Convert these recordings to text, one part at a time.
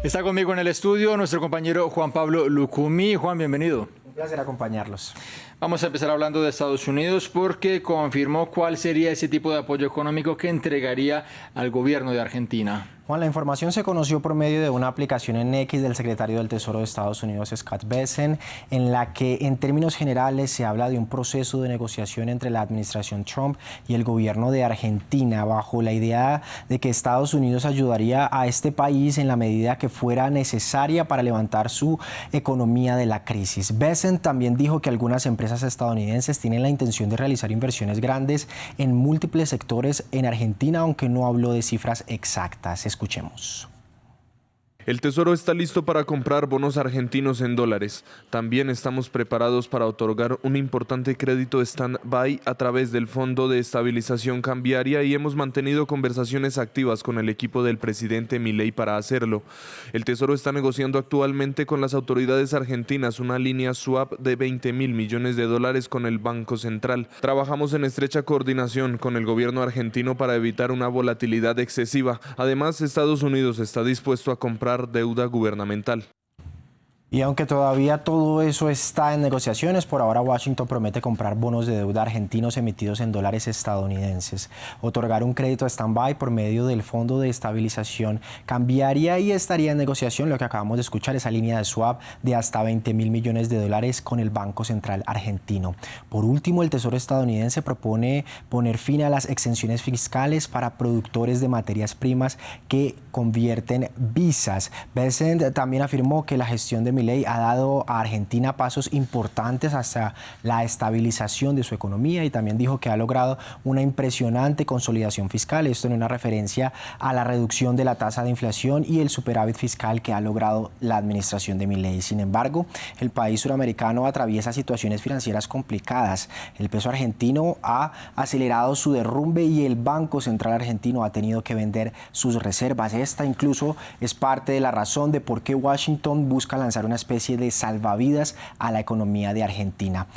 Está conmigo en el estudio nuestro compañero Juan Pablo Lucumí. Juan, bienvenido. Un placer acompañarlos. Vamos a empezar hablando de Estados Unidos porque confirmó cuál sería ese tipo de apoyo económico que entregaría al gobierno de Argentina. Juan, la información se conoció por medio de una aplicación en X del secretario del Tesoro de Estados Unidos, Scott Bessent, en la que en términos generales se habla de un proceso de negociación entre la administración Trump y el gobierno de Argentina, bajo la idea de que Estados Unidos ayudaría a este país en la medida que fuera necesaria para levantar su economía de la crisis. Bessent también dijo que algunas empresas estadounidenses tienen la intención de realizar inversiones grandes en múltiples sectores en Argentina, aunque no habló de cifras exactas. Escuchemos. El Tesoro está listo para comprar bonos argentinos en dólares. También estamos preparados para otorgar un importante crédito stand-by a través del Fondo de Estabilización Cambiaria y hemos mantenido conversaciones activas con el equipo del presidente Milei para hacerlo. El Tesoro está negociando actualmente con las autoridades argentinas una línea swap de 20.000 millones de dólares con el Banco Central. Trabajamos en estrecha coordinación con el gobierno argentino para evitar una volatilidad excesiva. Además, Estados Unidos está dispuesto a comprar deuda gubernamental. Y aunque todavía todo eso está en negociaciones, por ahora Washington promete comprar bonos de deuda argentinos emitidos en dólares estadounidenses, otorgar un crédito stand-by por medio del Fondo de Estabilización Cambiaria y estaría en negociación lo que acabamos de escuchar, esa línea de swap de hasta 20.000 millones de dólares con el Banco Central argentino. Por último, el Tesoro estadounidense propone poner fin a las exenciones fiscales para productores de materias primas que convierten visas. Bessent también afirmó que la gestión de Milei ha dado a Argentina pasos importantes hacia la estabilización de su economía y también dijo que ha logrado una impresionante consolidación fiscal. Esto en una referencia a la reducción de la tasa de inflación y el superávit fiscal que ha logrado la administración de Milei. Sin embargo, el país suramericano atraviesa situaciones financieras complicadas. El peso argentino ha acelerado su derrumbe y el Banco Central argentino ha tenido que vender sus reservas. Esta incluso es parte de la razón de por qué Washington busca lanzar una especie de salvavidas a la economía de Argentina.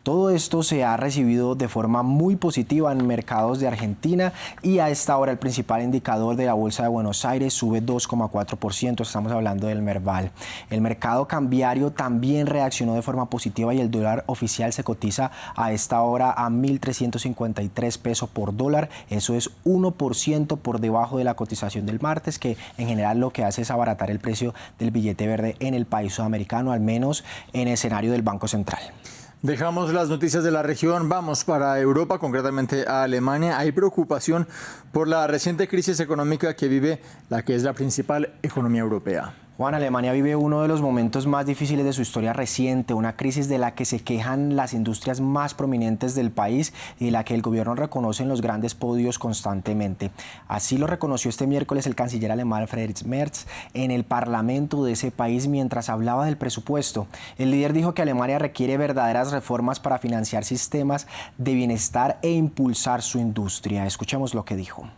Todo esto se ha recibido de forma muy positiva en mercados de Argentina y a esta hora el principal indicador de la Bolsa de Buenos Aires sube 2,4%, estamos hablando del Merval. El mercado cambiario también reaccionó de forma positiva y el dólar oficial se cotiza a esta hora a 1.353 pesos por dólar. Eso es 1% por debajo de la cotización del martes, que en general lo que hace es abaratar el precio del billete verde en el país sudamericano, al menos en el escenario del Banco Central. Dejamos las noticias de la región, vamos para Europa, concretamente a Alemania. Hay preocupación por la reciente crisis económica que vive la que es la principal economía europea. Juan, Alemania vive uno de los momentos más difíciles de su historia reciente, una crisis de la que se quejan las industrias más prominentes del país y de la que el gobierno reconoce en los grandes podios constantemente. Así lo reconoció este miércoles el canciller alemán Friedrich Merz en el parlamento de ese país mientras hablaba del presupuesto. El líder dijo que Alemania requiere verdaderas reformas para financiar sistemas de bienestar e impulsar su industria. Escuchemos lo que dijo.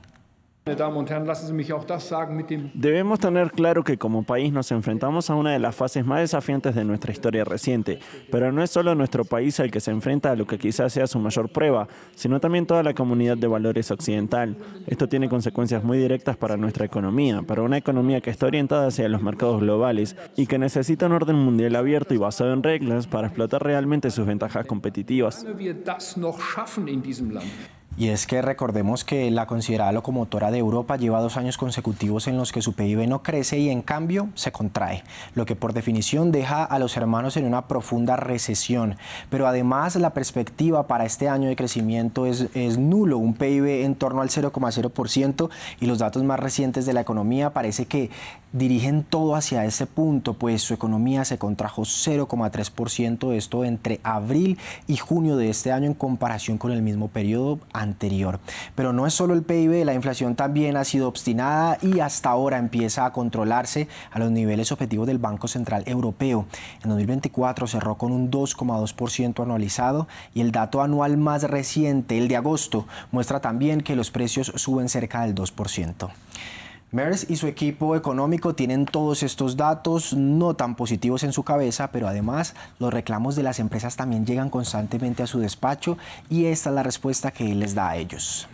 Debemos tener claro que como país nos enfrentamos a una de las fases más desafiantes de nuestra historia reciente, pero no es solo nuestro país el que se enfrenta a lo que quizás sea su mayor prueba, sino también toda la comunidad de valores occidental. Esto tiene consecuencias muy directas para nuestra economía, para una economía que está orientada hacia los mercados globales y que necesita un orden mundial abierto y basado en reglas para explotar realmente sus ventajas competitivas. Y es que recordemos que la considerada locomotora de Europa lleva 2 años consecutivos en los que su PIB no crece y en cambio se contrae, lo que por definición deja a los hermanos en una profunda recesión. Pero además la perspectiva para este año de crecimiento es nulo, un PIB en torno al 0,0% y los datos más recientes de la economía parece que dirigen todo hacia ese punto, pues su economía se contrajo 0,3%, esto entre abril y junio de este año en comparación con el mismo periodo anterior. Pero no es solo el PIB, la inflación también ha sido obstinada y hasta ahora empieza a controlarse a los niveles objetivos del Banco Central Europeo. En 2024 cerró con un 2,2% anualizado y el dato anual más reciente, el de agosto, muestra también que los precios suben cerca del 2%. Merz y su equipo económico tienen todos estos datos no tan positivos en su cabeza, pero además los reclamos de las empresas también llegan constantemente a su despacho y esta es la respuesta que él les da a ellos.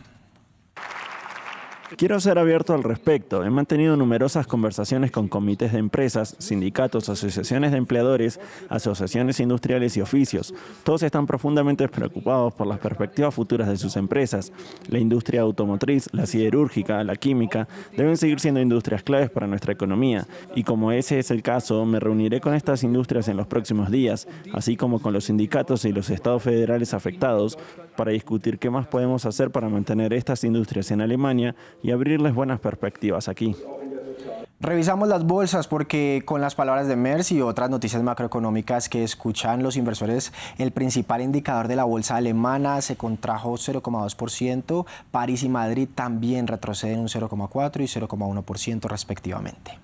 Quiero ser abierto al respecto. He mantenido numerosas conversaciones con comités de empresas, sindicatos, asociaciones de empleadores, asociaciones industriales y oficios. Todos están profundamente preocupados por las perspectivas futuras de sus empresas. La industria automotriz, la siderúrgica, la química, deben seguir siendo industrias claves para nuestra economía. Y como ese es el caso, me reuniré con estas industrias en los próximos días, así como con los sindicatos y los estados federales afectados, para discutir qué más podemos hacer para mantener estas industrias en Alemania y abrirles buenas perspectivas aquí. Revisamos las bolsas porque con las palabras de Merz y otras noticias macroeconómicas que escuchan los inversores, el principal indicador de la bolsa alemana se contrajo 0,2%, París y Madrid también retroceden un 0,4% y 0,1% respectivamente.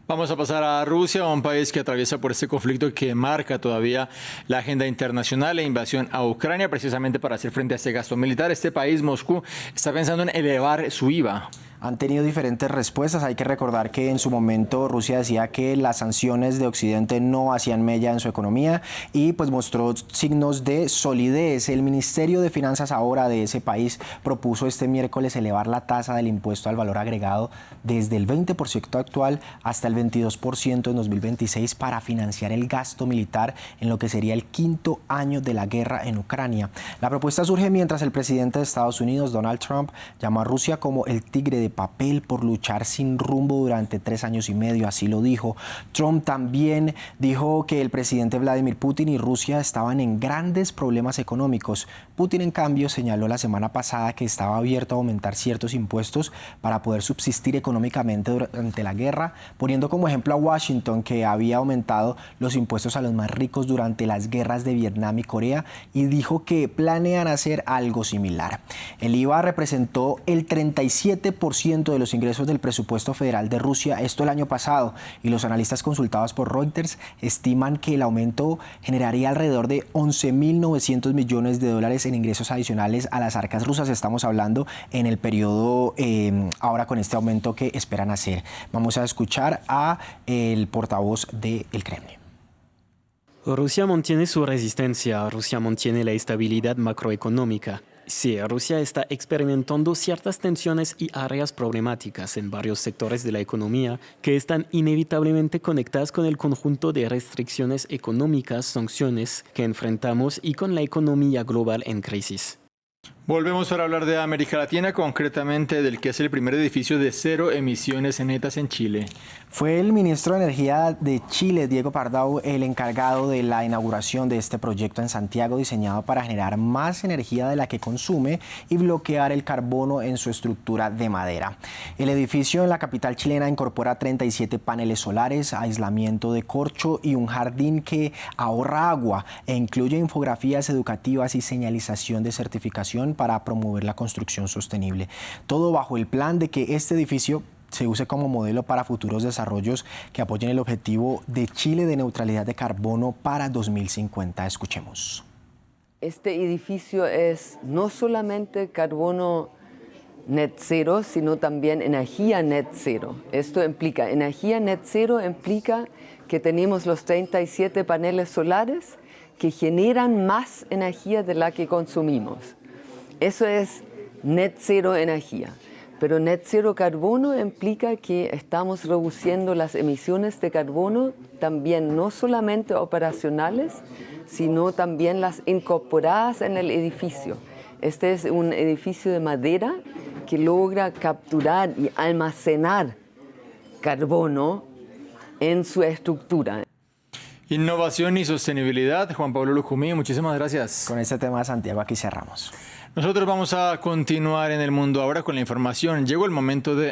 Vamos a pasar a Rusia, un país que atraviesa por este conflicto que marca todavía la agenda internacional e invasión a Ucrania, precisamente para hacer frente a este gasto militar. Este país, Moscú, está pensando en elevar su IVA. Han tenido diferentes respuestas. Hay que recordar que en su momento Rusia decía que las sanciones de Occidente no hacían mella en su economía y pues mostró signos de solidez. El Ministerio de Finanzas ahora de ese país propuso este miércoles elevar la tasa del impuesto al valor agregado desde el 20% actual hasta el 22% en 2026 para financiar el gasto militar en lo que sería el quinto año de la guerra en Ucrania. La propuesta surge mientras el presidente de Estados Unidos, Donald Trump, llamó a Rusia como el tigre de papel por luchar sin rumbo durante 3 años y medio, así lo dijo. Trump también dijo que el presidente Vladimir Putin y Rusia estaban en grandes problemas económicos. Putin, en cambio, señaló la semana pasada que estaba abierto a aumentar ciertos impuestos para poder subsistir económicamente durante la guerra, poniendo como ejemplo a Washington, que había aumentado los impuestos a los más ricos durante las guerras de Vietnam y Corea, y dijo que planean hacer algo similar. El IVA representó el 37% de los ingresos del presupuesto federal de Rusia, esto el año pasado, y los analistas consultados por Reuters estiman que el aumento generaría alrededor de 11.900 millones de dólares en ingresos adicionales a las arcas rusas. Estamos hablando en el periodo ahora con este aumento que esperan hacer. Vamos a escuchar a el portavoz del Kremlin. Rusia mantiene su resistencia, Rusia mantiene la estabilidad macroeconómica. Sí, Rusia está experimentando ciertas tensiones y áreas problemáticas en varios sectores de la economía que están inevitablemente conectadas con el conjunto de restricciones económicas, sanciones que enfrentamos y con la economía global en crisis. Volvemos para hablar de América Latina, concretamente del que es el primer edificio de cero emisiones netas en Chile. Fue el ministro de Energía de Chile, Diego Pardau, el encargado de la inauguración de este proyecto en Santiago, diseñado para generar más energía de la que consume y bloquear el carbono en su estructura de madera. El edificio en la capital chilena incorpora 37 paneles solares, aislamiento de corcho y un jardín que ahorra agua e incluye infografías educativas y señalización de certificación para promover la construcción sostenible. Todo bajo el plan de que este edificio se use como modelo para futuros desarrollos que apoyen el objetivo de Chile de neutralidad de carbono para 2050. Escuchemos. Este edificio es no solamente carbono net cero, sino también energía net cero. Esto implica, energía net cero implica que tenemos los 37 paneles solares que generan más energía de la que consumimos. Eso es net cero energía. Pero net cero carbono implica que estamos reduciendo las emisiones de carbono también no solamente operacionales, sino también las incorporadas en el edificio. Este es un edificio de madera que logra capturar y almacenar carbono en su estructura. Innovación y sostenibilidad. Juan Pablo Lucumí, muchísimas gracias. Con este tema, Santiago, aquí cerramos. Nosotros vamos a continuar en el mundo ahora con la información. Llegó el momento de